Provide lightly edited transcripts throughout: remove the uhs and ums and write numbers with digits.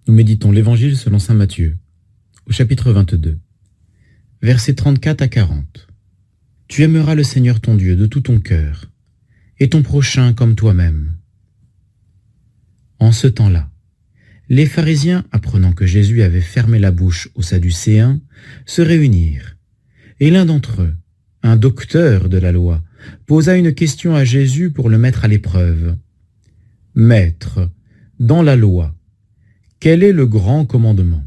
Nous méditons l'Évangile selon saint Matthieu, au chapitre 22, versets 34 à 40. Tu aimeras le Seigneur ton Dieu de tout ton cœur, et ton prochain comme toi-même. En ce temps-là, les pharisiens, apprenant que Jésus avait fermé la bouche aux Sadducéens, se réunirent, et l'un d'entre eux, un docteur de la loi, posa une question à Jésus pour le mettre à l'épreuve. « Maître, dans la loi, quel est le grand commandement ?»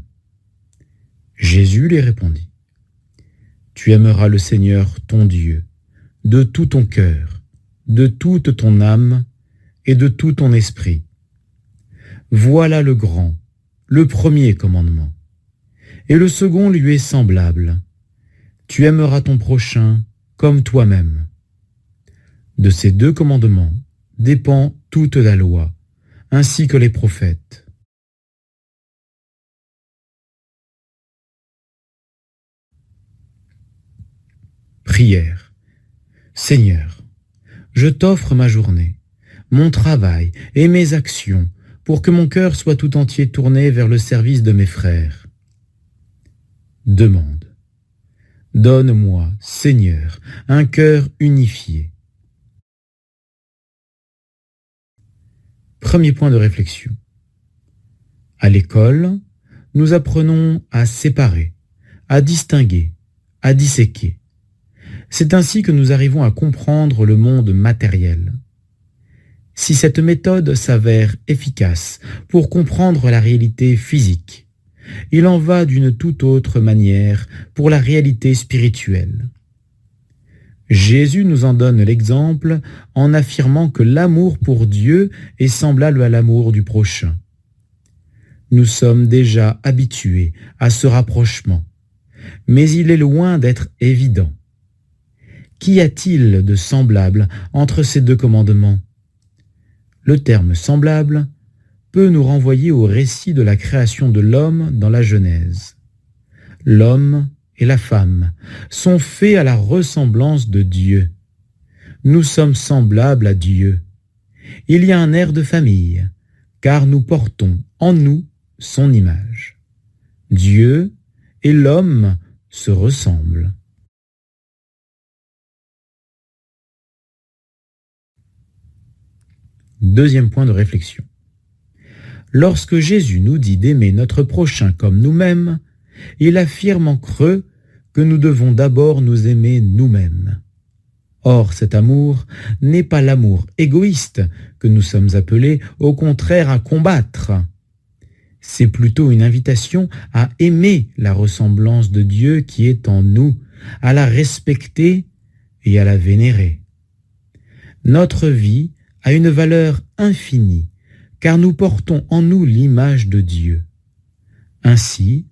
Jésus lui répondit. « Tu aimeras le Seigneur ton Dieu de tout ton cœur, de toute ton âme et de tout ton esprit. Voilà le grand, le premier commandement. Et le second lui est semblable. Tu aimeras ton prochain comme toi-même. De ces deux commandements dépend toute la loi, ainsi que les prophètes. » Prière. Seigneur, je t'offre ma journée, mon travail et mes actions pour que mon cœur soit tout entier tourné vers le service de mes frères. Demande. Donne-moi, Seigneur, un cœur unifié. Premier point de réflexion. À l'école, nous apprenons à séparer, à distinguer, à disséquer. C'est ainsi que nous arrivons à comprendre le monde matériel. Si cette méthode s'avère efficace pour comprendre la réalité physique, il en va d'une toute autre manière pour la réalité spirituelle. Jésus nous en donne l'exemple en affirmant que l'amour pour Dieu est semblable à l'amour du prochain. Nous sommes déjà habitués à ce rapprochement, mais il est loin d'être évident. Qu'y a-t-il de semblable entre ces deux commandements ? Le terme « semblable » peut nous renvoyer au récit de la création de l'homme dans la Genèse. L'homme et la femme sont faits à la ressemblance de Dieu. Nous sommes semblables à Dieu. Il y a un air de famille, car nous portons en nous son image. Dieu et l'homme se ressemblent. Deuxième point de réflexion. Lorsque Jésus nous dit d'aimer notre prochain comme nous-mêmes, il affirme en creux que nous devons d'abord nous aimer nous-mêmes. Or, cet amour n'est pas l'amour égoïste que nous sommes appelés au contraire à combattre. C'est plutôt une invitation à aimer la ressemblance de Dieu qui est en nous, à la respecter et à la vénérer. Notre vie a une valeur infinie, car nous portons en nous l'image de Dieu. Ainsi,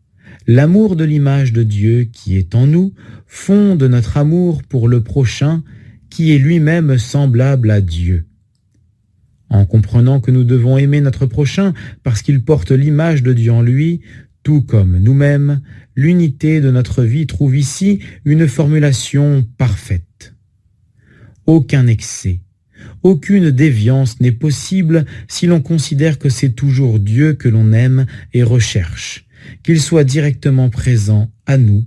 l'amour de l'image de Dieu qui est en nous fonde notre amour pour le prochain qui est lui-même semblable à Dieu. En comprenant que nous devons aimer notre prochain parce qu'il porte l'image de Dieu en lui, tout comme nous-mêmes, l'unité de notre vie trouve ici une formulation parfaite. Aucun excès, aucune déviance n'est possible si l'on considère que c'est toujours Dieu que l'on aime et recherche, qu'il soit directement présent à nous,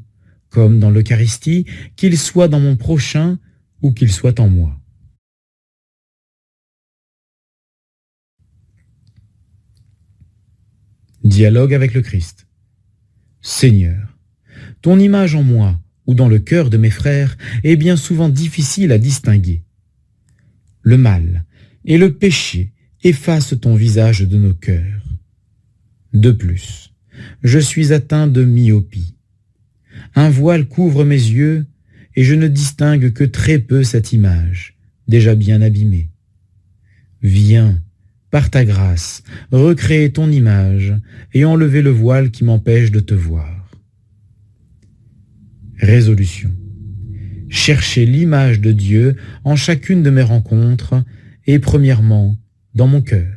comme dans l'Eucharistie, qu'il soit dans mon prochain ou qu'il soit en moi. Dialogue avec le Christ. Seigneur, ton image en moi ou dans le cœur de mes frères est bien souvent difficile à distinguer. Le mal et le péché effacent ton visage de nos cœurs. De plus, je suis atteint de myopie. Un voile couvre mes yeux et je ne distingue que très peu cette image, déjà bien abîmée. Viens, par ta grâce, recréer ton image et enlever le voile qui m'empêche de te voir. Résolution. Chercher l'image de Dieu en chacune de mes rencontres et premièrement dans mon cœur.